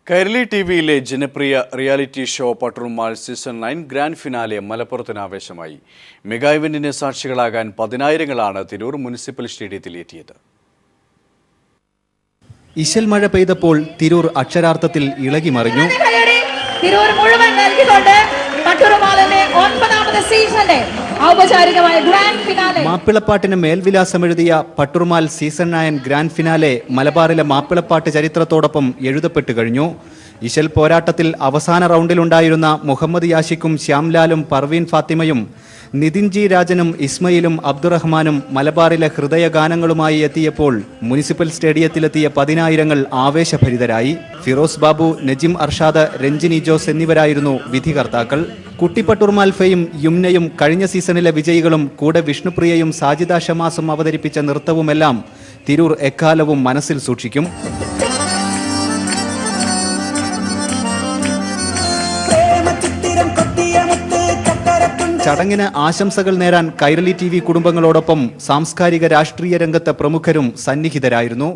കൈരളി ടിവിയിലെ ജനപ്രിയ reality show Patturumal season 9 grand finale മലപ്പുറത്തിന് ആവേശമായി. മെഗാ ഇവന്റിന് സാക്ഷികളാകാൻ പതിനായിരങ്ങളാണ് തിരൂർ മുനിസിപ്പൽ സ്റ്റേഡിയത്തിൽ എത്തിയത്. ഇശൽ മഴ പെയ്തപ്പോൾ തിരൂർ അക്ഷരാർത്ഥത്തിൽ ഇളകി മറിഞ്ഞു. തിരൂർ മുഴുവൻ നൽകിക്കൊണ്ട് പട്ടുറുമാലിന്റെ 9ാമത് സീസണിന്റെ ഔപചാരികമായ ഗ്രാൻഡ് ഫിനാലെ. മാപ്പിളപ്പാട്ടിന് മേൽവിലാസമെഴുതിയ പട്ടുറുമാൽ സീസൺ 9 ഗ്രാൻഡ് ഫിനാലെ മലബാറിലെ മാപ്പിളപ്പാട്ട് ചരിത്രത്തോടൊപ്പം എഴുതപ്പെട്ടു കഴിഞ്ഞു. ഇശൽ പോരാട്ടത്തിൽ അവസാന റൗണ്ടിലുണ്ടായിരുന്ന മുഹമ്മദ് യാഷിക്കും ശ്യാംലാലും പർവീൻ ഫാത്തിമയും നിതിൻ ജി രാജനും ഇസ്മയിലും അബ്ദുറഹ്മാനും മലബാറിലെ ഹൃദയഗാനങ്ങളുമായി എത്തിയപ്പോൾ മുനിസിപ്പൽ സ്റ്റേഡിയത്തിലെത്തിയ പതിനായിരങ്ങൾ ആവേശഭരിതരായി. ഫിറോസ് ബാബു, നജിം അർഷാദ്, രഞ്ജിനി ജോസ് എന്നിവരായിരുന്നു വിധികർത്താക്കൾ. കുട്ടിപ്പട്ടുറുമാൽ ഫെയും യുംനയും കഴിഞ്ഞ സീസണിലെ വിജയികളും കൂടെ വിഷ്ണുപ്രിയയും സാജിദ ഷമാസും അവതരിപ്പിച്ച നൃത്തവുമെല്ലാം തിരൂർ എക്കാലവും മനസ്സിൽ സൂക്ഷിക്കും. ചടങ്ങിന് ആശംസകൾ നേരാൻ കൈരളി ടിവി കുടുംബങ്ങളോടൊപ്പം സാംസ്കാരിക രാഷ്ട്രീയ രംഗത്തെ പ്രമുഖരും സന്നിഹിതരായിരുന്നു.